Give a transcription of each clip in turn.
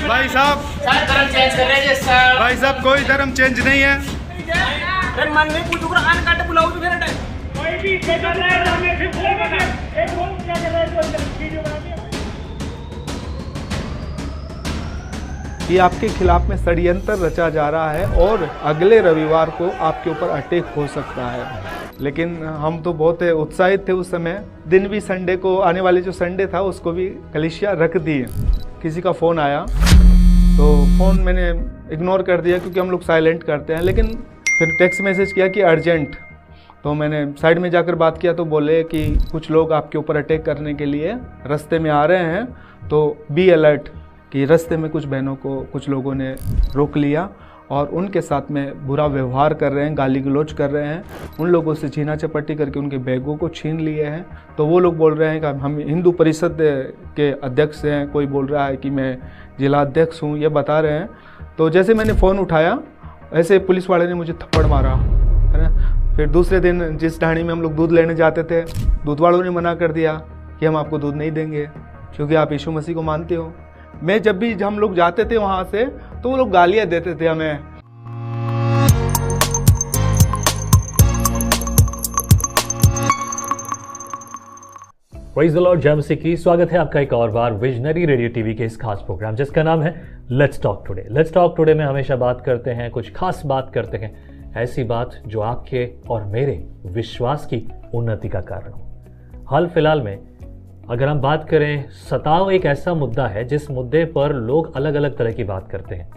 भाई साहब धर्म चेंज कर रहे हैं सर। भाई साहब कोई धर्म चेंज नहीं है। अरे मन नहीं पूछो कर आन काटे बुलाओ तो फिर कोई भी कर रहा है हमें फिर बोलेगा एक बोल क्या कर रहा है तो अंदर वीडियो बना दिया। ये आपके खिलाफ में षड्यंत्र रचा जा रहा है और अगले रविवार को आपके ऊपर अटैक हो सकता है। लेकिन हम तो बहुत उत्साहित थे उस समय। दिन भी संडे को, आने वाले जो संडे था उसको भी कलिसिया रख दिए। किसी का फ़ोन आया तो फ़ोन मैंने इग्नोर कर दिया क्योंकि हम लोग साइलेंट करते हैं। लेकिन फिर टेक्स्ट मैसेज किया कि अर्जेंट, तो मैंने साइड में जाकर बात किया तो बोले कि कुछ लोग आपके ऊपर अटैक करने के लिए रास्ते में आ रहे हैं, तो बी अलर्ट कि रास्ते में कुछ बहनों को कुछ लोगों ने रोक लिया और उनके साथ में बुरा व्यवहार कर रहे हैं, गाली गलौज कर रहे हैं, उन लोगों से छीना चपट्टी करके उनके बैगों को छीन लिए हैं। तो वो लोग बोल रहे हैं कि हम हिंदू परिषद के अध्यक्ष हैं, कोई बोल रहा है कि मैं जिला अध्यक्ष हूँ, ये बता रहे हैं। तो जैसे मैंने फ़ोन उठाया ऐसे पुलिस वाले ने मुझे थप्पड़ मारा, है ना। फिर दूसरे दिन जिस ढाणी में हम लोग दूध लेने जाते थे, दूध वालों ने मना कर दिया कि हम आपको दूध नहीं देंगे क्योंकि आप यीशु मसीह को मानते हो। मैं जब भी हम लोग जाते थे वहाँ से तो वो लोग गालियाँ देते थे हमें। प्रेज़ द लॉर्ड, जय मसीह की। स्वागत है आपका एक और बार विजनरी रेडियो टीवी के इस खास प्रोग्राम जिसका नाम है let's talk today. Let's talk today में हमेशा बात करते हैं, कुछ खास बात करते हैं, ऐसी बात जो आपके और मेरे विश्वास की उन्नति का कारण हो। हाल फिलहाल में अगर हम बात करें, सताव एक ऐसा मुद्दा है जिस मुद्दे पर लोग अलग अलग तरह की बात करते हैं।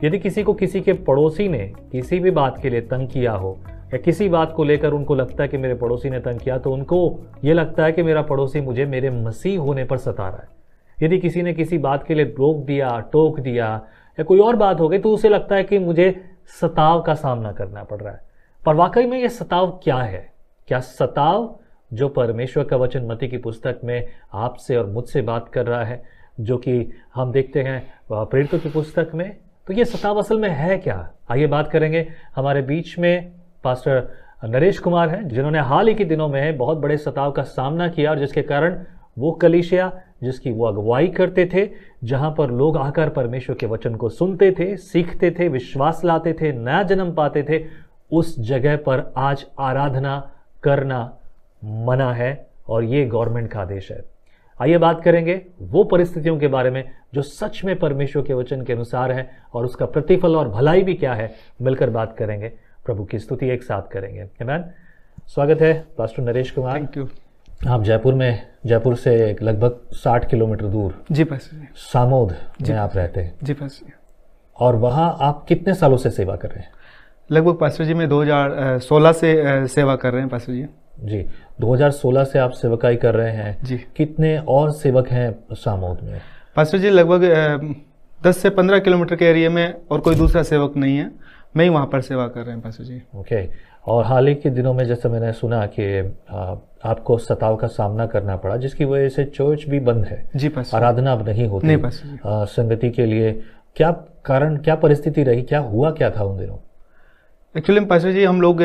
यदि किसी को किसी के पड़ोसी ने किसी भी बात के लिए तंग किया हो या किसी बात को लेकर उनको लगता है कि मेरे पड़ोसी ने तंग किया, तो उनको ये लगता है कि मेरा पड़ोसी मुझे मेरे मसीह होने पर सता रहा है। यदि किसी ने किसी बात के लिए रोक दिया, टोक दिया या कोई और बात हो गई, तो उसे लगता है कि मुझे सताव का सामना करना पड़ रहा है। पर वाकई में ये सताव क्या है? क्या सताव जो परमेश्वर का वचन मत्ती की पुस्तक में आपसे और मुझसे बात कर रहा है, जो कि हम देखते हैं प्रेरितों की पुस्तक में, तो ये सताव असल में है क्या? आइए बात करेंगे। हमारे बीच में पास्टर नरेश कुमार हैं, जिन्होंने हाल ही के दिनों में बहुत बड़े सताव का सामना किया और जिसके कारण वो कलीसिया जिसकी वो अगुवाई करते थे, जहां पर लोग आकर परमेश्वर के वचन को सुनते थे, सीखते थे, विश्वास लाते थे, नया जन्म पाते थे, उस जगह पर आज आराधना करना मना है और ये गवर्नमेंट का आदेश है। आइए बात करेंगे वो परिस्थितियों के बारे में जो सच में परमेश्वर के वचन के अनुसार है और उसका प्रतिफल और भलाई भी क्या है। मिलकर बात करेंगे, प्रभु की स्तुति एक साथ करेंगे। आमीन। स्वागत है pastor Naresh Kumar. Thank you. आप जयपुर से लगभग 60 किलोमीटर दूर जी पास्टर जी, सामोद में आप रहते हैं। जी पास्टर जी। और वहाँ आप कितने सालों से सेवा कर रहे हैं? लगभग पास्टर जी मैं 2016 से सेवा कर रहे हैं पास्टर जी। जी, 2016 से आप सेवकाई कर रहे हैं जी। कितने और सेवक हैं सामोद में? पास्टर जी लगभग 10 से 15 किलोमीटर के एरिया में और कोई दूसरा सेवक नहीं है, मैं ही वहाँ पर सेवा कर रहे हैं पास्टर जी। ओके। और हाल ही के दिनों में जैसे मैंने सुना कि आपको सताव का सामना करना पड़ा, जिसकी वजह से चर्च भी बंद है। जी पास्टर। आराधना अब नहीं होती। नहीं पास्टर जी। संगति के लिए क्या कारण, क्या परिस्थिति रही, क्या हुआ, क्या था उन दिनों? एक्चुअली पास्टर जी हम लोग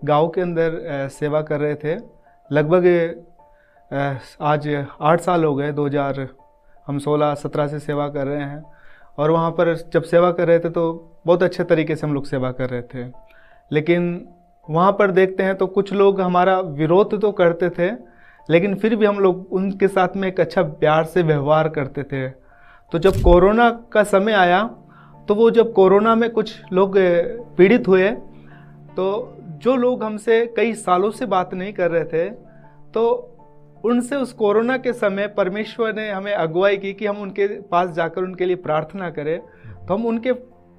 गांव के अंदर सेवा कर रहे थे। लगभग आज 8 साल हो गए, 2016-17 से सेवा कर रहे हैं। और वहाँ पर जब सेवा कर रहे थे तो बहुत अच्छे तरीके से हम लोग सेवा कर रहे थे। लेकिन वहाँ पर देखते हैं तो कुछ लोग हमारा विरोध तो करते थे, लेकिन फिर भी हम लोग उनके साथ में एक अच्छा प्यार से व्यवहार करते थे। तो जब कोरोना का समय आया तो वो जब कोरोना में कुछ लोग पीड़ित हुए, तो जो लोग हमसे कई सालों से बात नहीं कर रहे थे, तो उनसे उस कोरोना के समय परमेश्वर ने हमें अगुवाई की कि हम उनके पास जाकर उनके लिए प्रार्थना करें। तो हम उनके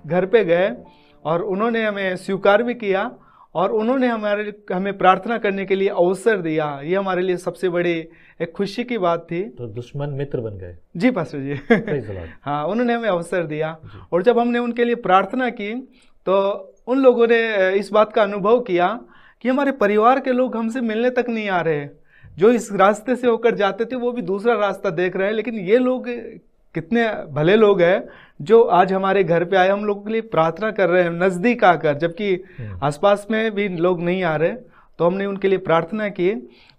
घर पे गए और उन्होंने हमें स्वीकार भी किया और उन्होंने हमें प्रार्थना करने के लिए अवसर दिया। ये हमारे लिए सबसे बड़ी एक खुशी की बात थी। तो दुश्मन मित्र बन गए। जी pastor ji. Praise the Lord। हाँ, उन्होंने हमें अवसर दिया और जब हमने उनके लिए प्रार्थना की तो उन लोगों ने इस बात का अनुभव किया कि हमारे परिवार के लोग हमसे मिलने तक नहीं आ रहे। जो इस रास्ते से होकर जाते थे वो भी दूसरा रास्ता देख रहे हैं, लेकिन ये लोग कितने भले लोग हैं जो आज हमारे घर पे आए, हम लोगों के लिए प्रार्थना कर रहे हैं नज़दीक आकर, जबकि आसपास में भी लोग नहीं आ रहे। तो हमने उनके लिए प्रार्थना की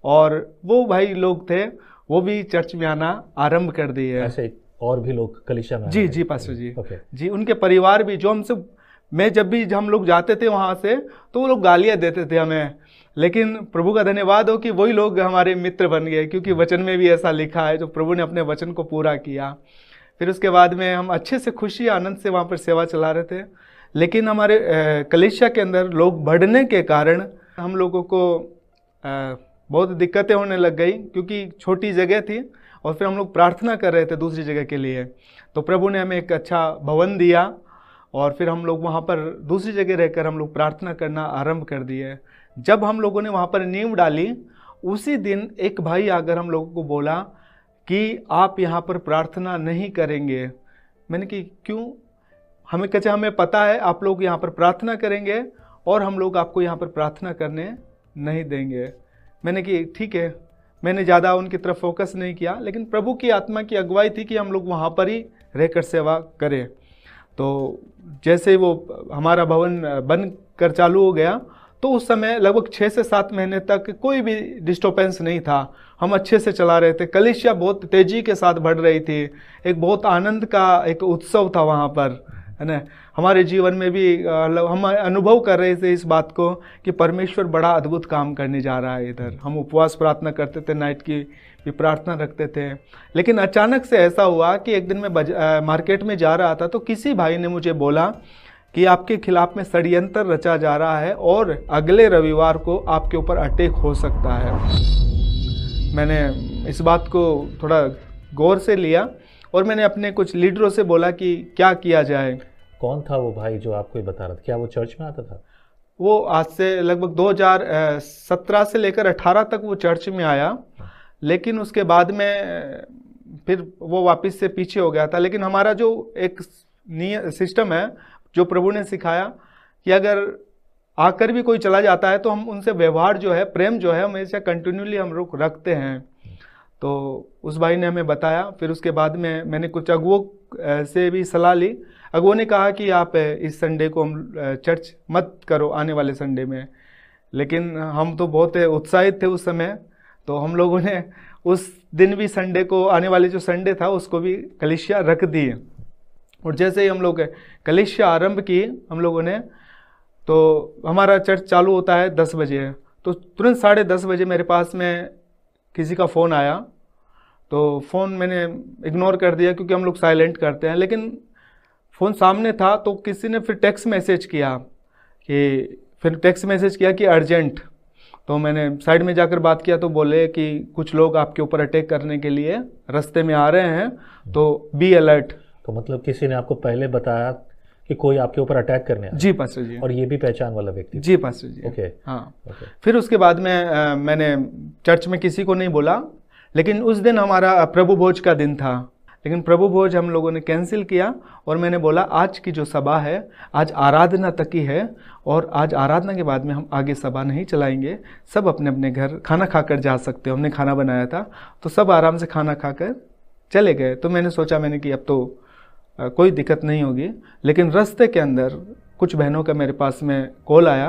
और वो भाई लोग थे वो भी चर्च में आना आरंभ कर दिए। ऐसे और भी लोग कलीसिया में? जी जी पास्टर जी। ओके। जी, उनके परिवार भी, जो हमसे, मैं जब भी हम लोग जाते थे वहाँ से तो वो लोग गालियाँ देते थे हमें, लेकिन प्रभु का धन्यवाद हो कि वही लोग हमारे मित्र बन गए, क्योंकि वचन में भी ऐसा लिखा है, जो प्रभु ने अपने वचन को पूरा किया। फिर उसके बाद में हम अच्छे से खुशी आनंद से वहाँ पर सेवा चला रहे थे। लेकिन हमारे कलीसिया के अंदर लोग बढ़ने के कारण हम लोगों को बहुत दिक्कतें होने लग गई, क्योंकि छोटी जगह थी और फिर हम लोग प्रार्थना कर रहे थे दूसरी जगह के लिए। तो प्रभु ने हमें एक अच्छा भवन दिया और फिर हम लोग वहाँ पर दूसरी जगह रहकर हम लोग प्रार्थना करना आरंभ कर दिए। जब हम लोगों ने वहाँ पर नींव डाली, उसी दिन एक भाई आकर हम लोगों को बोला कि आप यहाँ पर प्रार्थना नहीं करेंगे। मैंने कि क्यों? हमें कहा हमें पता है आप लोग यहाँ पर प्रार्थना करेंगे और हम लोग आपको यहाँ पर प्रार्थना करने नहीं देंगे। मैंने कि ठीक है। मैंने ज़्यादा उनकी तरफ फोकस नहीं किया, लेकिन प्रभु की आत्मा की अगुवाई थी कि हम लोग वहाँ पर ही रहकर सेवा करें। तो जैसे वो हमारा भवन बन कर चालू हो गया, तो उस समय लगभग 6 से 7 महीने तक कोई भी डिस्टर्बेंस नहीं था। हम अच्छे से चला रहे थे, कलीसिया बहुत तेज़ी के साथ बढ़ रही थी, एक बहुत आनंद का एक उत्सव था वहाँ पर, है ना। हमारे जीवन में भी हम अनुभव कर रहे थे इस बात को कि परमेश्वर बड़ा अद्भुत काम करने जा रहा है इधर। हम उपवास प्रार्थना करते थे, नाइट की भी प्रार्थना रखते थे। लेकिन अचानक से ऐसा हुआ कि एक दिन मैं मार्केट में जा रहा था, तो किसी भाई ने मुझे बोला कि आपके खिलाफ में षड्यंत्र रचा जा रहा है और अगले रविवार को आपके ऊपर अटैक हो सकता है। मैंने इस बात को थोड़ा गौर से लिया और मैंने अपने कुछ लीडरों से बोला कि क्या किया जाए। कौन था वो भाई जो आपको ये बता रहा था? क्या वो चर्च में आता था? वो आज से लगभग 2017 से लेकर 18 तक वो चर्च में आया, लेकिन उसके बाद में फिर वो वापस से पीछे हो गया था। लेकिन हमारा जो एक सिस्टम है, जो प्रभु ने सिखाया कि अगर आकर भी कोई चला जाता है तो हम उनसे व्यवहार जो है, प्रेम जो है, हमेशा कंटिन्यूली हम लोग रखते हैं। तो उस भाई ने हमें बताया। फिर उसके बाद में मैंने कुछ अगुओं से भी सलाह ली। अगुओं ने कहा कि आप इस संडे को हम चर्च मत करो आने वाले संडे में। लेकिन हम तो बहुत उत्साहित थे उस समय, तो हम लोगों ने उस दिन भी संडे को, आने वाले जो संडे था उसको भी कलीसिया रख दी। और जैसे ही हम लोग कलीसिया आरंभ की हम लोगों ने, तो हमारा चर्च चालू होता है 10 बजे, तो तुरंत 10:30 बजे मेरे पास में किसी का फ़ोन आया। तो फ़ोन मैंने इग्नोर कर दिया क्योंकि हम लोग साइलेंट करते हैं, लेकिन फ़ोन सामने था। तो किसी ने फिर टेक्स्ट मैसेज किया कि अर्जेंट। तो मैंने साइड में जाकर बात किया, तो बोले कि कुछ लोग आपके ऊपर अटैक करने के लिए रास्ते में आ रहे हैं, तो बी अलर्ट। तो मतलब किसी ने आपको पहले बताया कि कोई आपके ऊपर अटैक करने आया? जी पास्टर जी। और ये भी पहचान वाला व्यक्ति? जी पास्टर जी। ओके। हाँ। ओके। फिर उसके बाद में मैंने चर्च में किसी को नहीं बोला, लेकिन उस दिन हमारा प्रभु भोज का दिन था। लेकिन प्रभु भोज हम लोगों ने कैंसिल किया और मैंने बोला आज की जो सभा है, आज आराधना तक ही है, और आज आराधना के बाद में हम आगे सभा नहीं चलाएंगे। सब अपने अपने घर खाना खाकर जा सकते हो। हमने खाना बनाया था, तो सब आराम से खाना खाकर चले गए। तो मैंने सोचा कि अब तो कोई दिक्कत नहीं होगी। लेकिन रास्ते के अंदर कुछ बहनों का मेरे पास में कॉल आया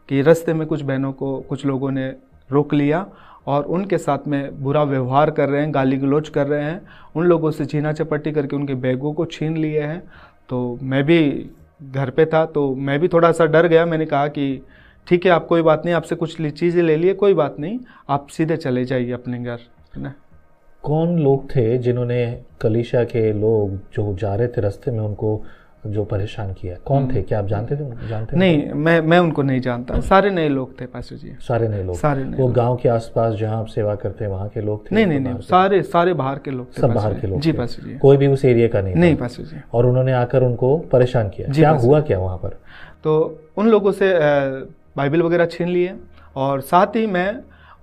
कि रास्ते में कुछ बहनों को कुछ लोगों ने रोक लिया और उनके साथ में बुरा व्यवहार कर रहे हैं, गाली गलौज कर रहे हैं, उन लोगों से छीना चपटी करके उनके बैगों को छीन लिए हैं। तो मैं भी घर पे था, तो मैं भी थोड़ा सा डर गया। मैंने कहा कि ठीक है, आप कोई बात नहीं, आपसे कुछ चीज़ें ले लिए, कोई बात नहीं, आप सीधे चले जाइए अपने घर, है ना। कौन लोग थे जिन्होंने कलीसिया के लोग जो जा रहे थे रास्ते में उनको जो परेशान किया? कौन थे? क्या आप जानते थे? नहीं, मैं उनको नहीं जानता। सारे नए लोग थे पास्टर जी। सारे नए लोग? सारे नए। वो गांव के आसपास जहां आप सेवा करते हैं वहां के लोग थे? नहीं, सारे बाहर के लोग थे। सब बाहर के लोग? जी पास्टर जी। कोई भी उस एरिया का नहीं पास्टर जी। और उन्होंने आकर उनको परेशान किया? क्या हुआ क्या वहाँ पर? तो उन लोगों से बाइबल वगैरह छीन लिए और साथ ही मैं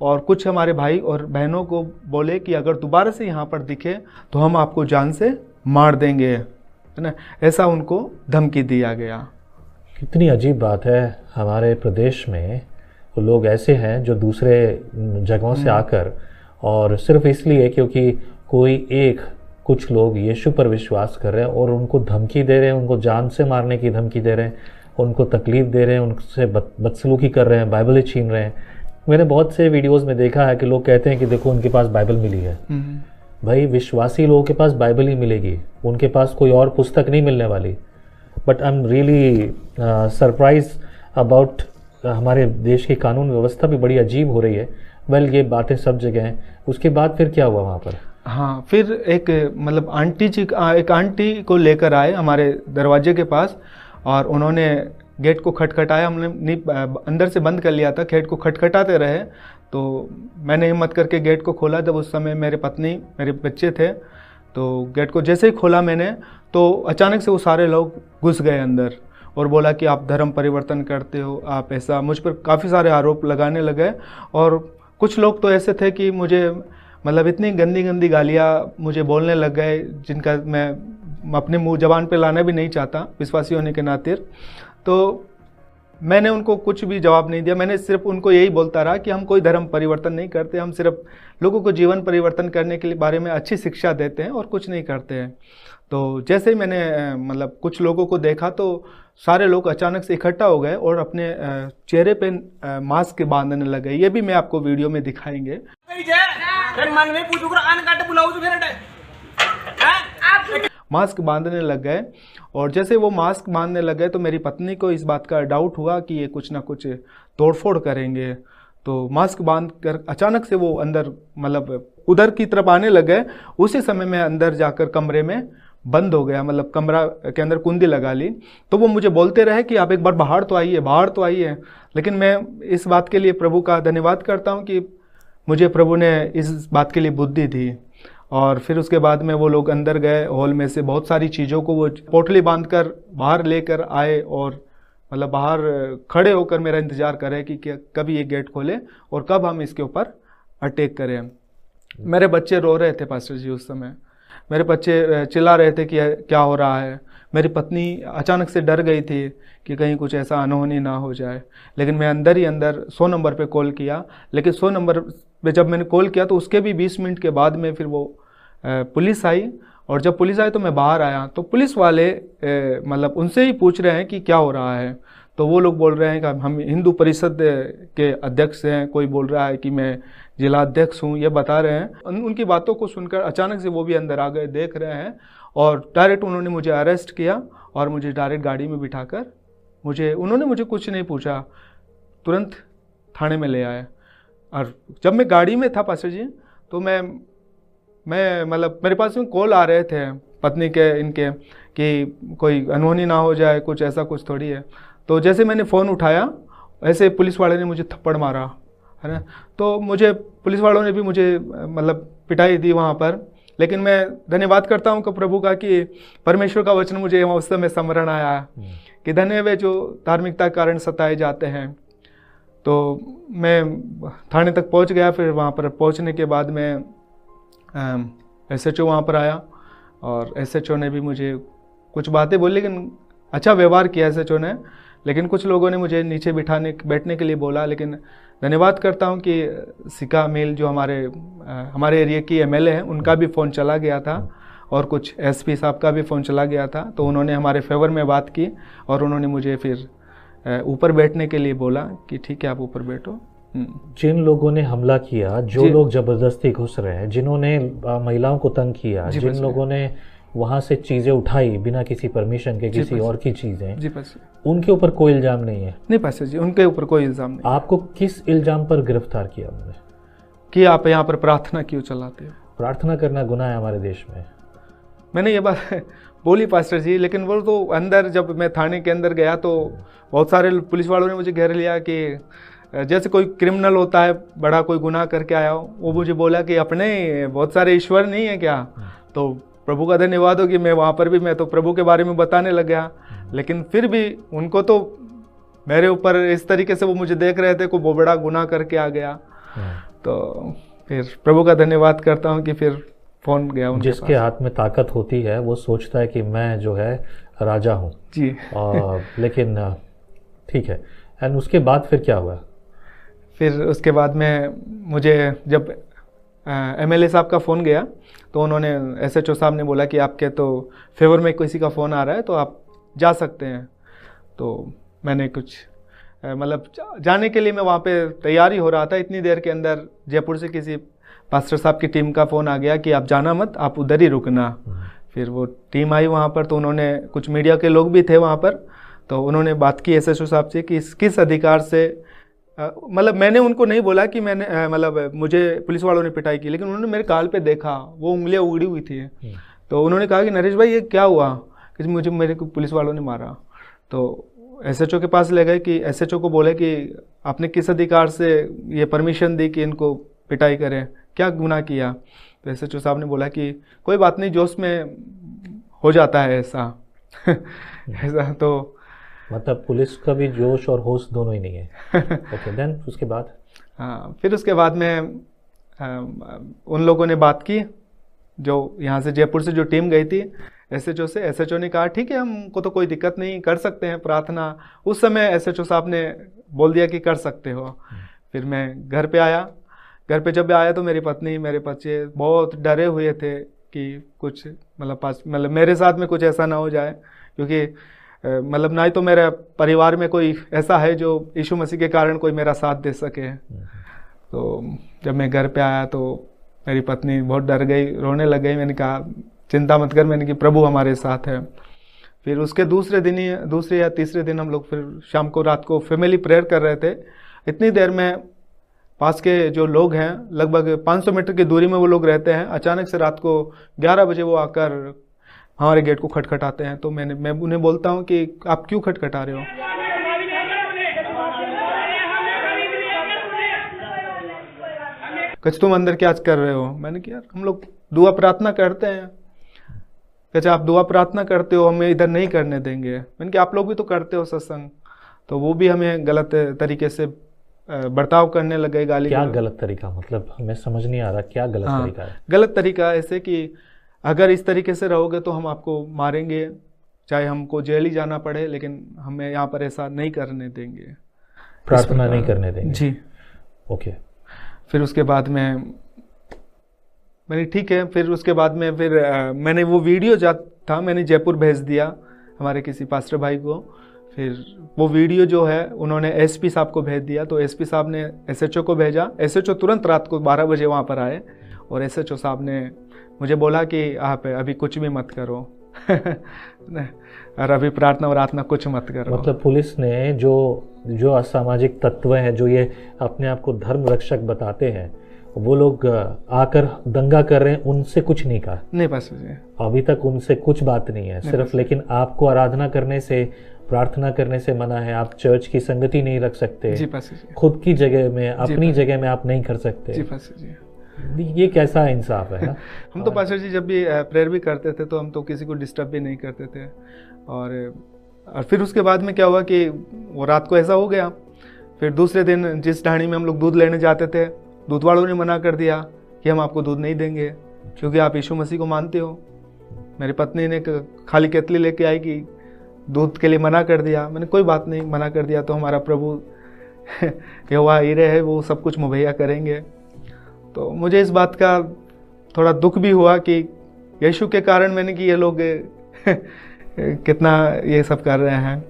और कुछ हमारे भाई और बहनों को बोले कि अगर दोबारा से यहाँ पर दिखे तो हम आपको जान से मार देंगे, है ना। ऐसा उनको धमकी दिया गया। कितनी अजीब बात है। हमारे प्रदेश में वो लोग ऐसे हैं जो दूसरे जगहों से आकर, और सिर्फ इसलिए क्योंकि कुछ लोग यीशु पर विश्वास कर रहे हैं और उनको धमकी दे रहे हैं, उनको जान से मारने की धमकी दे रहे हैं, उनको तकलीफ दे रहे हैं, उनसे बदसलूकी कर रहे हैं, बाइबल छीन रहे हैं। मैंने बहुत से वीडियोस में देखा है कि लोग कहते हैं कि देखो उनके पास बाइबल मिली है, भाई विश्वासी लोगों के पास बाइबल ही मिलेगी, उनके पास कोई और पुस्तक नहीं मिलने वाली। But I am really surprise about हमारे देश की कानून व्यवस्था भी बड़ी अजीब हो रही है। वेल ये बातें सब जगह हैं। उसके बाद फिर क्या हुआ वहाँ पर? हाँ, फिर एक मतलब एक आंटी को लेकर आए हमारे दरवाजे के पास और उन्होंने गेट को खटखटाया। हमने अंदर से बंद कर लिया था, गेट को खटखटाते रहे तो मैंने हिम्मत करके गेट को खोला। जब उस समय मेरे पत्नी मेरे बच्चे थे तो गेट को जैसे ही खोला मैंने तो अचानक से वो सारे लोग घुस गए अंदर और बोला कि आप धर्म परिवर्तन करते हो, आप ऐसा, मुझ पर काफ़ी सारे आरोप लगाने लगे। और कुछ लोग तो ऐसे थे कि मुझे मतलब इतनी गंदी गंदी गालियाँ मुझे बोलने लग गए जिनका मैं अपने मुंह जबान पे लाना भी नहीं चाहता विश्वासी होने के नाते। तो मैंने उनको कुछ भी जवाब नहीं दिया। मैंने सिर्फ उनको यही बोलता रहा कि हम कोई धर्म परिवर्तन नहीं करते, हम सिर्फ लोगों को जीवन परिवर्तन करने के लिए बारे में अच्छी शिक्षा देते हैं और कुछ नहीं करते हैं। तो जैसे ही मैंने मतलब कुछ लोगों को देखा तो सारे लोग अचानक से इकट्ठा हो गए और अपने चेहरे पे मास्क बांधने लगे। ये भी मैं आपको वीडियो में दिखाएंगे। मास्क बांधने लग गए और जैसे वो मास्क बांधने लग गए तो मेरी पत्नी को इस बात का डाउट हुआ कि ये कुछ ना कुछ तोड़फोड़ करेंगे। तो मास्क बांध कर अचानक से वो अंदर मतलब उधर की तरफ आने लग गए। उसी समय मैं अंदर जाकर कमरे में बंद हो गया, मतलब कमरा के अंदर कुंडी लगा ली। तो वो मुझे बोलते रहे कि आप एक बार बाहर तो आइए, बाहर तो आइए। लेकिन मैं इस बात के लिए प्रभु का धन्यवाद करता हूँ कि मुझे प्रभु ने इस बात के लिए बुद्धि दी। और फिर उसके बाद में वो लोग अंदर गए, हॉल में से बहुत सारी चीज़ों को वो पोटली बांधकर बाहर लेकर आए और मतलब बाहर खड़े होकर मेरा इंतज़ार करे कि कब ये गेट खोले और कब हम इसके ऊपर अटैक करें। मेरे बच्चे रो रहे थे पास्टर जी उस समय, मेरे बच्चे चिल्ला रहे थे कि क्या हो रहा है। मेरी पत्नी अचानक से डर गई थी कि कहीं कुछ ऐसा अनहोनी ना हो जाए। लेकिन मैं अंदर ही अंदर 100 नंबर पे कॉल किया। लेकिन 100 नंबर पे जब मैंने कॉल किया तो उसके भी 20 मिनट के बाद में फिर वो पुलिस आई। और जब पुलिस आई तो मैं बाहर आया तो पुलिस वाले मतलब उनसे ही पूछ रहे हैं कि क्या हो रहा है। तो वो लोग बोल रहे हैं कि हम हिंदू परिषद के अध्यक्ष हैं, कोई बोल रहा है कि मैं जिला अध्यक्ष हूँ, ये बता रहे हैं। उनकी बातों को सुनकर अचानक से वो भी अंदर आ गए, देख रहे हैं और डायरेक्ट उन्होंने मुझे अरेस्ट किया और मुझे डायरेक्ट गाड़ी में बिठाकर उन्होंने मुझे कुछ नहीं पूछा, तुरंत थाने में ले आए। और जब मैं गाड़ी में था पास्टर जी तो मैं मतलब मेरे पास में कॉल आ रहे थे पत्नी के इनके कि कोई अनहोनी ना हो जाए, कुछ ऐसा कुछ थोड़ी है। तो जैसे मैंने फ़ोन उठाया ऐसे पुलिस वाले ने मुझे थप्पड़ मारा, है ना। तो मुझे पुलिस वालों ने भी मुझे मतलब पिटाई दी वहाँ पर। लेकिन मैं धन्यवाद करता हूँ कि प्रभु का कि परमेश्वर का वचन मुझे उस समय स्मरण आया कि धन्य वे जो धार्मिकता के कारण सताए जाते हैं। तो मैं थाने तक पहुँच गया। फिर वहाँ पर पहुँचने के बाद मैं SHO वहाँ पर आया और SHO ने भी मुझे कुछ बातें बोली, लेकिन अच्छा व्यवहार किया SHO ने। लेकिन कुछ लोगों ने मुझे नीचे बैठने के लिए बोला। लेकिन धन्यवाद करता हूं कि सिका मिल जो हमारे एरिया की MLA हैं, उनका भी फ़ोन चला गया था और कुछ SP साहब का भी फ़ोन चला गया था। तो उन्होंने हमारे फेवर में बात की और उन्होंने मुझे फिर ऊपर बैठने के लिए बोला कि ठीक है आप ऊपर बैठो। जिन लोगों ने हमला किया, जो लोग ज़बरदस्ती घुस रहे हैं, जिन्होंने महिलाओं को तंग किया, जिन लोगों ने वहाँ से चीज़ें उठाई बिना किसी परमिशन के, किसी और की चीज़ें, उनके ऊपर कोई इल्ज़ाम नहीं है? नहीं पास्टर जी, उनके ऊपर कोई इल्ज़ाम नहीं। आपको किस इल्ज़ाम पर गिरफ्तार किया उन्होंने? कि आप यहाँ पर प्रार्थना क्यों चलाते हो? प्रार्थना करना गुनाह है हमारे देश में। मैंने ये बात बोली पास्टर जी, लेकिन वो तो अंदर जब मैं थाने के अंदर गया तो बहुत सारे पुलिस वालों ने मुझे घेर लिया कि जैसे कोई क्रिमिनल होता है, बड़ा कोई गुनाह करके आया हो। वो मुझे बोला कि अपने बहुत सारे ईश्वर नहीं है क्या? तो प्रभु का धन्यवाद हो कि मैं वहाँ पर भी मैं तो प्रभु के बारे में बताने लग गया। लेकिन फिर भी उनको तो मेरे ऊपर इस तरीके से वो मुझे देख रहे थे, कोई बहुत बड़ा गुनाह करके आ गया। तो फिर प्रभु का धन्यवाद करता हूँ कि फिर फ़ोन गया उनके जिसके हाथ में ताकत होती है वो सोचता है कि मैं जो है राजा हूँ जी। लेकिन ठीक है। एंड उसके बाद फिर क्या हुआ? फिर उसके बाद में मुझे जब MLA साहब का फ़ोन गया तो उन्होंने SHO साहब ने बोला कि आपके तो फेवर में किसी का फ़ोन आ रहा है तो आप जा सकते हैं। तो मैंने कुछ मतलब जाने के लिए मैं वहाँ पे तैयारी हो रहा था। इतनी देर के अंदर जयपुर से किसी पास्टर साहब की टीम का फ़ोन आ गया कि आप जाना मत, आप उधर ही रुकना। फिर वो टीम आई वहाँ पर, तो उन्होंने, कुछ मीडिया के लोग भी थे वहाँ पर, तो उन्होंने बात की एसएचओ साहब से कि किस अधिकार से, मतलब मैंने उनको नहीं बोला कि मैंने मतलब मुझे पुलिस वालों ने पिटाई की, लेकिन उन्होंने मेरे गाल पे देखा, वो उंगलियां उगड़ी हुई थी। तो उन्होंने कहा कि नरेश भाई ये क्या हुआ, कि मुझे, मेरे को पुलिस वालों ने मारा। तो एसएचओ के पास ले गए कि एसएचओ को बोले कि आपने किस अधिकार से ये परमिशन दी कि इनको पिटाई करें, क्या गुनाह किया। तो एसएचओ साहब ने बोला कि कोई बात नहीं, जोश में हो जाता है ऐसा। ऐसा तो मतलब पुलिस का भी जोश और होश दोनों ही नहीं है। ओके, देन उसके बाद? हाँ, फिर उसके बाद में उन लोगों ने बात की, जो यहाँ से जयपुर से जो टीम गई थी एसएचओ से। एसएचओ ने कहा ठीक है, हमको तो कोई दिक्कत नहीं, कर सकते हैं प्रार्थना। उस समय एसएचओ साहब ने बोल दिया कि कर सकते हो। फिर मैं घर पे आया। घर पे जब आया तो मेरी पत्नी, मेरे बच्चे बहुत डरे हुए थे कि कुछ मतलब मेरे साथ में कुछ ऐसा ना हो जाए, क्योंकि मतलब ना ही तो मेरे परिवार में कोई ऐसा है जो यीशु मसीह के कारण कोई मेरा साथ दे सके। तो जब मैं घर पे आया तो मेरी पत्नी बहुत डर गई, रोने लग गई। मैंने कहा चिंता मत कर, मैंने कि प्रभु हमारे साथ है। फिर उसके दूसरे या तीसरे दिन हम लोग फिर शाम को, रात को फैमिली प्रेयर कर रहे थे। इतनी देर में पास के जो लोग हैं, लगभग 500 मीटर की दूरी में वो लोग रहते हैं, अचानक से रात को 11 बजे वो आकर हमारे गेट को खटखटाते हैं। तो मैं उन्हें बोलता हूँ कि आप क्यों खटखटा रहे हो। कच तुम अंदर क्या कर रहे हो। मैंने कहा यार हम लोग दुआ प्रार्थना करते हैं। कच आप दुआ प्रार्थना करते हो, हमें इधर नहीं करने देंगे। मैंने कहा आप लोग भी तो करते हो सत्संग। तो वो भी हमें गलत तरीके से बर्ताव करने लगे, गाली। क्या गलत तरीका, मतलब हमें समझ नहीं आ रहा क्या गलत तरीका है। गलत तरीका ऐसे कि अगर इस तरीके से रहोगे तो हम आपको मारेंगे, चाहे हमको जेल ही जाना पड़े, लेकिन हमें यहाँ पर ऐसा नहीं करने देंगे, प्रार्थना नहीं करने देंगे। जी। ओके। फिर उसके बाद में मैंने ठीक है, फिर उसके बाद में फिर मैंने वो वीडियो था मैंने जयपुर भेज दिया हमारे किसी पास्टर भाई को। फिर वो वीडियो जो है उन्होंने एसपी साहब को भेज दिया। तो एसपी साहब ने एसएचओ को भेजा। एसएचओ तुरंत रात को 12 बजे वहाँ पर आए और एसएचओ साहब ने मुझे बोला कि आप अभी कुछ भी मत करो और अभी प्रार्थना कुछ मत करो। मतलब पुलिस ने जो असामाजिक तत्व हैं, जो ये अपने आप को धर्म रक्षक बताते हैं, वो लोग आकर दंगा कर रहे हैं, उनसे कुछ नहीं कहा? नहीं पास जी, अभी तक उनसे कुछ बात नहीं है, सिर्फ लेकिन आपको आराधना करने से, प्रार्थना करने से मना है। आप चर्च की संगति नहीं रख सकते जी पास जी, खुद की जगह में, अपनी जगह में आप नहीं कर सकते जी पास जी। ये कैसा इंसाफ है ना? हम तो पास्टर जी जब भी प्रेयर भी करते थे तो हम तो किसी को डिस्टर्ब भी नहीं करते थे। और फिर उसके बाद में क्या हुआ कि वो रात को ऐसा हो गया। फिर दूसरे दिन जिस ढाणी में हम लोग दूध लेने जाते थे, दूध वालों ने मना कर दिया कि हम आपको दूध नहीं देंगे क्योंकि आप यीशु मसीह को मानते हो। मेरी पत्नी ने खाली केतली लेके आई कि दूध के लिए मना कर दिया। मैंने कोई बात नहीं, मना कर दिया तो हमारा प्रभु यहोवा हीरे है, वो सब कुछ मुहैया करेंगे। तो मुझे इस बात का थोड़ा दुख भी हुआ कि यीशु के कारण मैंने कि ये लोग कितना ये सब कर रहे हैं।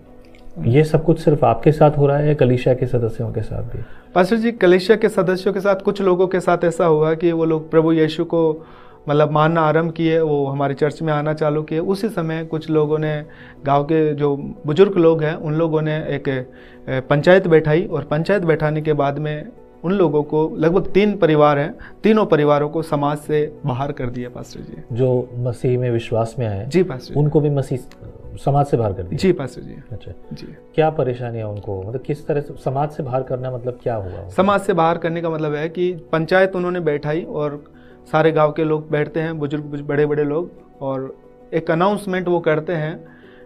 ये सब कुछ सिर्फ आपके साथ हो रहा है या कलीसिया के सदस्यों के साथ भी? पास्टर जी कलीसिया के सदस्यों के साथ, कुछ लोगों के साथ ऐसा हुआ कि वो लोग प्रभु यीशु को मतलब मानना आरंभ किए, वो हमारे चर्च में आना चालू किए। उसी समय कुछ लोगों ने, गांव के जो बुजुर्ग लोग हैं, उन लोगों ने एक पंचायत बैठाई और पंचायत बैठाने के बाद में उन लोगों को, लगभग 3 परिवार हैं, तीनों परिवारों को समाज से बाहर कर दिया पास्टर जी। जो मसीह में विश्वास में आए जी पास्टर, उनको भी मसीह समाज से बाहर कर दिया? जी पास्टर जी। अच्छा जी। क्या परेशानी है उनको, मतलब किस तरह से समाज से बाहर करना, मतलब क्या हुआ? समाज से बाहर करने का मतलब है कि पंचायत उन्होंने बैठाई और सारे गांव के लोग बैठते हैं, बुजुर्ग बड़े बड़े लोग, और एक अनाउंसमेंट वो करते हैं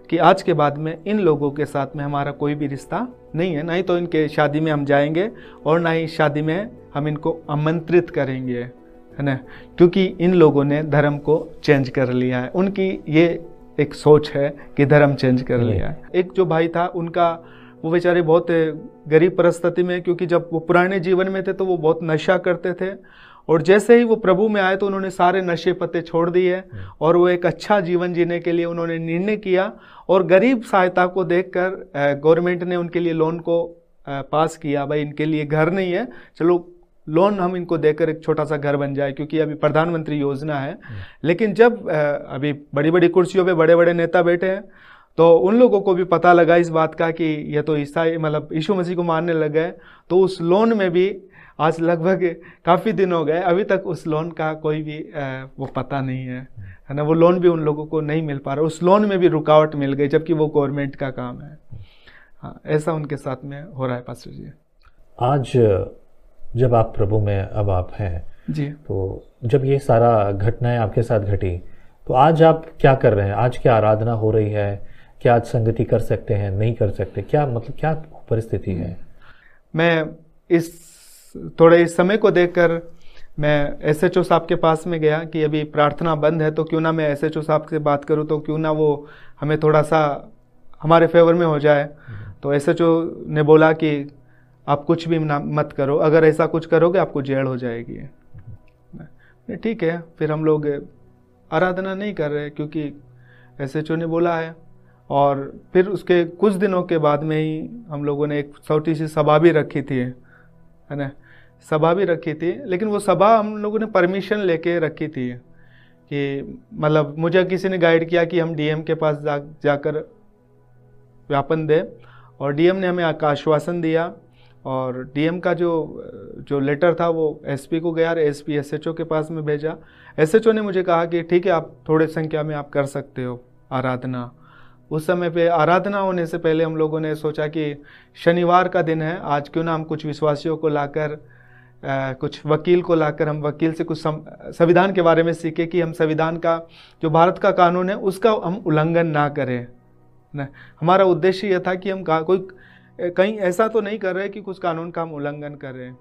कि आज के बाद में इन लोगों के साथ में हमारा कोई भी रिश्ता नहीं है, ना ही तो इनके शादी में हम जाएंगे और ना ही शादी में हम इनको आमंत्रित करेंगे, है ना, क्योंकि इन लोगों ने धर्म को चेंज कर लिया है। उनकी ये एक सोच है कि धर्म चेंज कर लिया है। एक जो भाई था उनका, वो बेचारे बहुत गरीब परिस्थिति में, क्योंकि जब वो पुराने जीवन में थे तो वो बहुत नशा करते थे, और जैसे ही वो प्रभु में आए तो उन्होंने सारे नशे पत्ते छोड़ दिए और वो एक अच्छा जीवन जीने के लिए उन्होंने निर्णय किया। और गरीब सहायता को देखकर गवर्नमेंट ने उनके लिए लोन को पास किया। भाई इनके लिए घर नहीं है, चलो लोन हम इनको देकर एक छोटा सा घर बन जाए, क्योंकि अभी प्रधानमंत्री योजना है। लेकिन जब अभी बड़ी बड़ी कुर्सियों पे बड़े बड़े नेता बैठे हैं, तो उन लोगों को भी पता लगा इस बात का कि ये तो ईसाई मतलब यीशु मसीह को मानने लग गए। तो उस लोन में भी आज लगभग काफ़ी दिन हो गए, अभी तक उस लोन का कोई भी वो पता नहीं है ना। वो लोन भी उन लोगों को नहीं मिल पा रहा, उस लोन में भी रुकावट मिल गई, जबकि वो गवर्नमेंट का काम है। हाँ, ऐसा उनके साथ में हो रहा है पास्टर जी। आज जब आप प्रभु में अब आप हैं जी, तो जब ये सारा घटनाएं आपके साथ घटी, तो आज आप क्या कर रहे हैं? आज क्या आराधना हो रही है? क्या आज संगति कर सकते हैं, नहीं कर सकते? क्या मतलब क्या परिस्थिति है? मैं थोड़े इस समय को देखकर मैं एसएचओ साहब के पास में गया कि अभी प्रार्थना बंद है, तो क्यों ना मैं एसएचओ साहब से बात करूं, तो क्यों ना वो हमें थोड़ा सा हमारे फेवर में हो जाए। तो एसएचओ ने बोला कि आप कुछ भी मत करो, अगर ऐसा कुछ करोगे आपको जेल हो जाएगी। ठीक है, फिर हम लोग आराधना नहीं कर रहे क्योंकि एसएचओ ने बोला है। और फिर उसके कुछ दिनों के बाद में ही हम लोगों ने एक छोटी सी सभा भी रखी थी, है ना, सभा भी रखी थी। लेकिन वो सभा हम लोगों ने परमिशन लेके रखी थी कि मतलब मुझे किसी ने गाइड किया कि हम डीएम के पास जाकर ज्ञापन दें, और डीएम ने हमें आश्वासन दिया। और डीएम का जो लेटर था वो एसपी को गया, एसपी एसएचओ के पास में भेजा। एसएचओ ने मुझे कहा कि ठीक है, आप थोड़े संख्या में आप कर सकते हो आराधना। उस समय पे आराधना होने से पहले हम लोगों ने सोचा कि शनिवार का दिन है, आज क्यों ना हम कुछ विश्वासियों को लाकर कुछ वकील को लाकर हम वकील से कुछ संविधान के बारे में सीखे कि हम संविधान का जो भारत का कानून है उसका हम उल्लंघन ना करें ना। हमारा उद्देश्य यह था कि हम कोई कहीं ऐसा तो नहीं कर रहे कि कुछ कानून का हम उल्लंघन कर रहे हैं।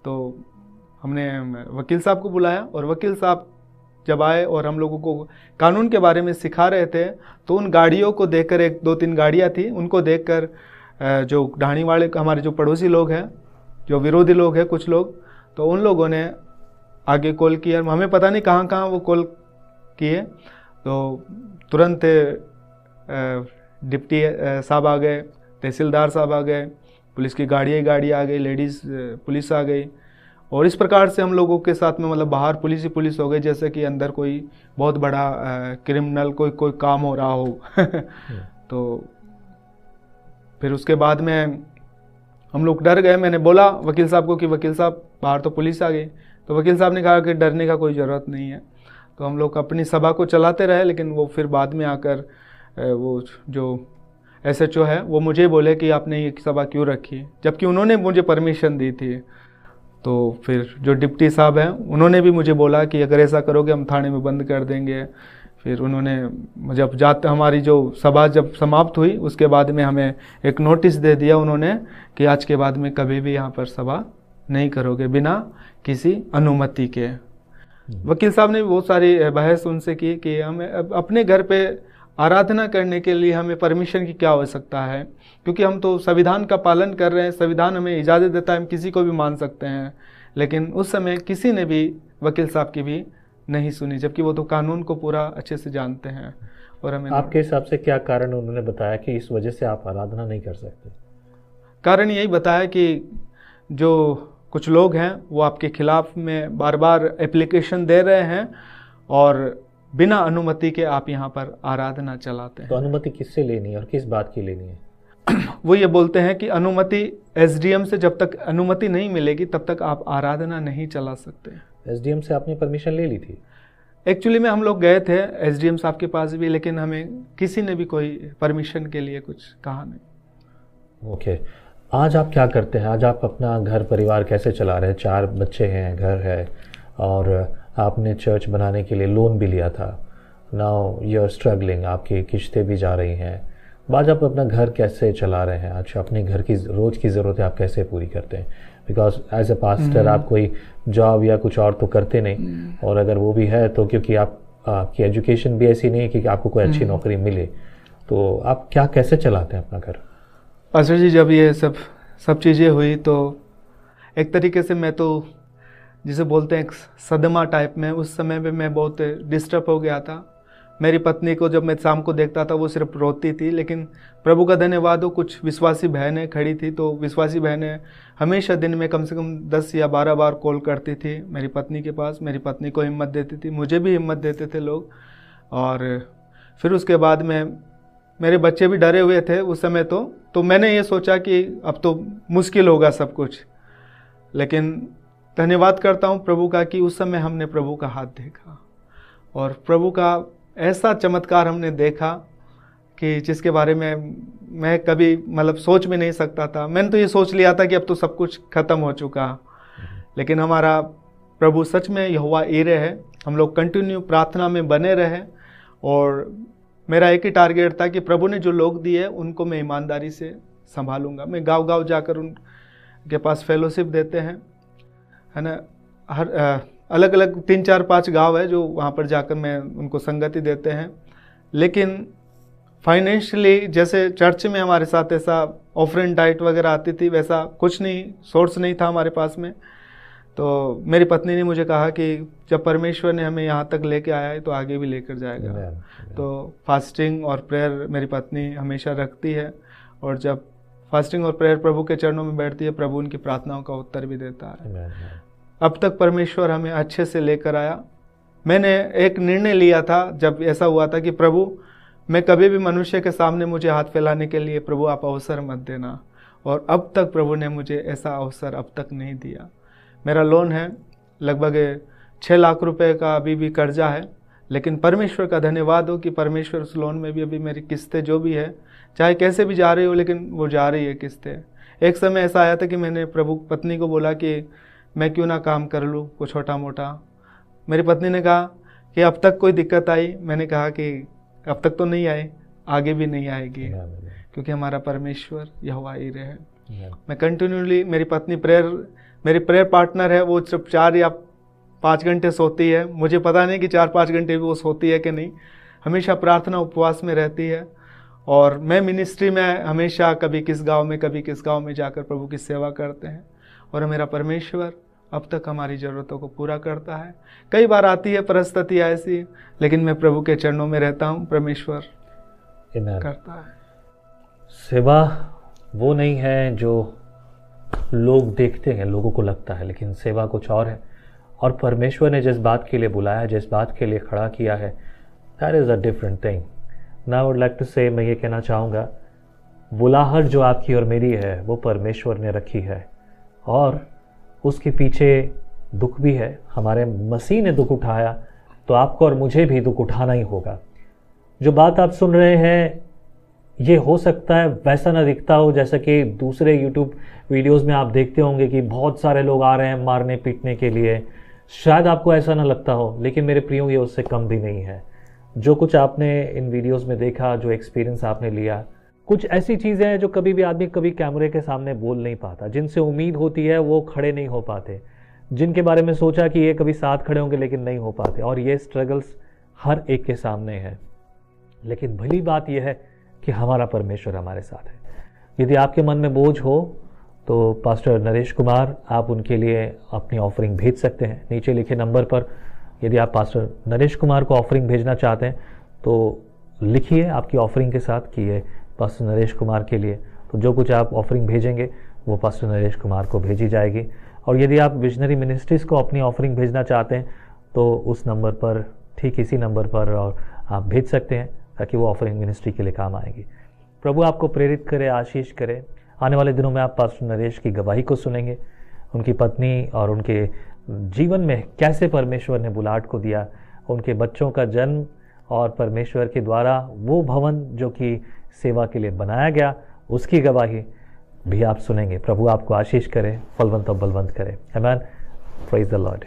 तो हमने वकील साहब को बुलाया, और वकील साहब जब आए और हम लोगों को कानून के बारे में सिखा रहे थे, तो उन गाड़ियों को देखकर, एक दो तीन गाड़ियाँ थी, उनको देखकर जो ढाणी वाले हमारे जो पड़ोसी लोग हैं, जो विरोधी लोग हैं कुछ लोग, तो उन लोगों ने आगे कॉल किया। हमें पता नहीं कहाँ कहाँ वो कॉल किए, तो तुरंत डिप्टी साहब आ गए, तहसीलदार साहब आ गए, पुलिस की गाड़ी आ गई, लेडीज़ पुलिस आ गई। और इस प्रकार से हम लोगों के साथ में मतलब बाहर पुलिस ही पुलिस हो गई, जैसे कि अंदर कोई बहुत बड़ा क्रिमिनल कोई काम हो रहा हो। तो फिर उसके बाद में हम लोग डर गए। मैंने बोला वकील साहब को कि वकील साहब बाहर तो पुलिस आ गई। तो वकील साहब ने कहा कि डरने का कोई ज़रूरत नहीं है। तो हम लोग अपनी सभा को चलाते रहे, लेकिन वो फिर बाद में आकर वो जो एसएचओ है वो मुझे बोले कि आपने ये सभा क्यों रखी, जबकि उन्होंने मुझे परमिशन दी थी। तो फिर जो डिप्टी साहब हैं उन्होंने भी मुझे बोला कि अगर ऐसा करोगे हम थाने में बंद कर देंगे। फिर उन्होंने जब जाते हमारी जो सभा जब समाप्त हुई उसके बाद में हमें एक नोटिस दे दिया उन्होंने कि आज के बाद में कभी भी यहाँ पर सभा नहीं करोगे बिना किसी अनुमति के। वकील साहब ने बहुत सारी बहस उनसे की कि हमें अपने घर पे आराधना करने के लिए हमें परमिशन की क्या आवश्यकता है, क्योंकि हम तो संविधान का पालन कर रहे हैं, संविधान हमें इजाज़त देता है, हम किसी को भी मान सकते हैं। लेकिन उस समय किसी ने भी वकील साहब की भी नहीं सुनी, जबकि वो तो कानून को पूरा अच्छे से जानते हैं। और हमें आपके हिसाब से क्या कारण उन्होंने बताया कि इस वजह से आप आराधना नहीं कर सकते? कारण यही बताया कि जो कुछ लोग हैं वो आपके खिलाफ में बार बार एप्लीकेशन दे रहे हैं और बिना अनुमति के आप यहाँ पर आराधना चलाते हैं। तो अनुमति किससे लेनी है और किस बात की लेनी है? वो ये बोलते हैं कि अनुमति एसडीएम से जब तक अनुमति नहीं मिलेगी तब तक आप आराधना नहीं चला सकते। एसडीएम से आपने परमिशन ले ली थी? एक्चुअली में हम लोग गए थे एसडीएम साहब के पास भी, लेकिन हमें किसी ने भी कोई परमिशन के लिए कुछ कहा नहीं। ओके, आज आप क्या करते हैं? आज आप अपना घर परिवार कैसे चला रहे हैं? 4 बच्चे हैं, घर है, और आपने चर्च बनाने के लिए लोन भी लिया था। नाउ यू आर स्ट्रगलिंग, आपकी किश्तें भी जा रही हैं। आज आप अपना घर कैसे चला रहे हैं? आज अपने घर की रोज़ की ज़रूरतें आप कैसे पूरी करते हैं? बिकॉज एज ए पास्टर आप कोई जॉब या कुछ और तो करते नहीं, और अगर वो भी है तो क्योंकि आपकी एजुकेशन भी ऐसी नहीं है कि आपको कोई अच्छी नौकरी मिले, तो आप क्या कैसे चलाते हैं अपना घर? पास्टर जी, जब ये सब चीज़ें हुई तो एक तरीके से मैं तो जिसे बोलते हैं एक सदमा टाइप में, उस समय पे मैं बहुत डिस्टर्ब हो गया था। मेरी पत्नी को जब मैं शाम को देखता था वो सिर्फ रोती थी, लेकिन प्रभु का धन्यवाद हो कुछ विश्वासी बहनें खड़ी थी, तो विश्वासी बहनें हमेशा दिन में कम से कम 10 या 12 बार कॉल करती थी मेरी पत्नी के पास, मेरी पत्नी को हिम्मत देती थी, मुझे भी हिम्मत देते थे लोग। और फिर उसके बाद में मेरे बच्चे भी डरे हुए थे उस समय, तो मैंने ये सोचा कि अब तो मुश्किल होगा सब कुछ, लेकिन धन्यवाद करता हूँ प्रभु का कि उस समय हमने प्रभु का हाथ देखा और प्रभु का ऐसा चमत्कार हमने देखा कि जिसके बारे में मैं कभी मतलब सोच भी नहीं सकता था। मैंने तो ये सोच लिया था कि अब तो सब कुछ खत्म हो चुका, लेकिन हमारा प्रभु सच में यहोवा ईरे है। हम लोग कंटिन्यू प्रार्थना में बने रहे और मेरा एक ही टारगेट था कि प्रभु ने जो लोग दिए उनको मैं ईमानदारी से संभालूंगा। मैं गांव-गांव जाकर उनके पास फेलोशिप देते हैं, है ना, हर अलग अलग 3, 4, 5 गांव है जो वहाँ पर जाकर मैं उनको संगति देते हैं। लेकिन फाइनेंशियली जैसे चर्च में हमारे साथ ऐसा ऑफरिंग डाइट वगैरह आती थी वैसा कुछ नहीं, सोर्स नहीं था हमारे पास में। तो मेरी पत्नी ने मुझे कहा कि जब परमेश्वर ने हमें यहाँ तक लेके आया है तो आगे भी लेकर जाएगा। तो फास्टिंग और प्रेयर मेरी पत्नी हमेशा रखती है और जब फास्टिंग और प्रेयर प्रभु के चरणों में बैठती है प्रभु उनकी प्रार्थनाओं का उत्तर भी देता है। अब तक परमेश्वर हमें अच्छे से लेकर आया। मैंने एक निर्णय लिया था जब ऐसा हुआ था कि प्रभु मैं कभी भी मनुष्य के सामने मुझे हाथ फैलाने के लिए प्रभु आप अवसर मत देना, और अब तक प्रभु ने मुझे ऐसा अवसर अब तक नहीं दिया। मेरा लोन है लगभग 6 लाख रुपए का अभी भी कर्जा है, लेकिन परमेश्वर का धन्यवाद हो कि परमेश्वर उस लोन में भी अभी मेरी किस्तें जो भी है चाहे कैसे भी जा रही हो लेकिन वो जा रही है किस्तें। एक समय ऐसा आया था कि मैंने प्रभु पत्नी को बोला कि मैं क्यों ना काम कर लूँ कुछ छोटा मोटा। मेरी पत्नी ने कहा कि अब तक कोई दिक्कत आई? मैंने कहा कि अब तक तो नहीं आई, आगे भी नहीं आएगी, क्योंकि हमारा परमेश्वर यहोवा ईरे है। मैं कंटिन्यूली, मेरी पत्नी मेरी प्रेयर पार्टनर है, वो सिर्फ 4 या 5 घंटे सोती है। मुझे पता नहीं कि 4-5 घंटे भी वो सोती है कि नहीं, हमेशा प्रार्थना उपवास में रहती है। और मैं मिनिस्ट्री में हमेशा कभी किस गांव में कभी किस गांव में जाकर प्रभु की सेवा करते हैं, और मेरा परमेश्वर अब तक हमारी ज़रूरतों को पूरा करता है। कई बार आती है परिस्थितियाँ ऐसी, लेकिन मैं प्रभु के चरणों में रहता हूँ, परमेश्वर करता है। सेवा वो नहीं है जो लोग देखते हैं, लोगों को लगता है, लेकिन सेवा कुछ और है। और परमेश्वर ने जिस बात के लिए बुलाया, जिस बात के लिए खड़ा किया है, that is a different thing. Now would like to say, मैं ये कहना चाहूँगा, बुलाहट जो आपकी और मेरी है वो परमेश्वर ने रखी है, और उसके पीछे दुख भी है। हमारे मसीह ने दुख उठाया तो आपको और मुझे भी दुख उठाना ही होगा। जो बात आप सुन रहे हैं ये हो सकता है वैसा ना दिखता हो जैसा कि दूसरे यूट्यूब वीडियोस में आप देखते होंगे कि बहुत सारे लोग आ रहे हैं मारने पीटने के लिए, शायद आपको ऐसा ना लगता हो, लेकिन मेरे प्रियो ये उससे कम भी नहीं है। जो कुछ आपने इन वीडियोस में देखा, जो एक्सपीरियंस आपने लिया, कुछ ऐसी चीज़ें हैं जो कभी भी आदमी कभी कैमरे के सामने बोल नहीं पाता, जिनसे उम्मीद होती है वो खड़े नहीं हो पाते, जिनके बारे में सोचा कि ये कभी साथ खड़े होंगे लेकिन नहीं हो पाते, और ये स्ट्रगल्स हर एक के सामने है। लेकिन भली बात यह है कि हमारा परमेश्वर हमारे साथ है। यदि आपके मन में बोझ हो तो पास्टर नरेश कुमार, आप उनके लिए अपनी ऑफरिंग भेज सकते हैं नीचे लिखे नंबर पर। यदि आप पास्टर नरेश कुमार को ऑफरिंग भेजना चाहते हैं तो लिखिए आपकी ऑफरिंग के साथ कि ये पास्टर नरेश कुमार के लिए, तो जो कुछ आप ऑफरिंग भेजेंगे वो पास्टर नरेश कुमार को भेजी जाएगी। और यदि आप विजनरी मिनिस्ट्रीज़ को अपनी ऑफरिंग भेजना चाहते हैं तो उस नंबर पर, ठीक इसी नंबर पर और आप भेज सकते हैं, ताकि वो ऑफरिंग मिनिस्ट्री के लिए काम आएगी। प्रभु आपको प्रेरित करे, आशीष करे। आने वाले दिनों में आप पास्टर नरेश की गवाही को सुनेंगे, उनकी पत्नी और उनके जीवन में कैसे परमेश्वर ने बुलाहट को दिया, उनके बच्चों का जन्म, और परमेश्वर के द्वारा वो भवन जो कि सेवा के लिए बनाया गया उसकी गवाही भी आप सुनेंगे। प्रभु आपको आशीष करे, फलवंत और बलवंत करे। आमीन। Praise the Lord.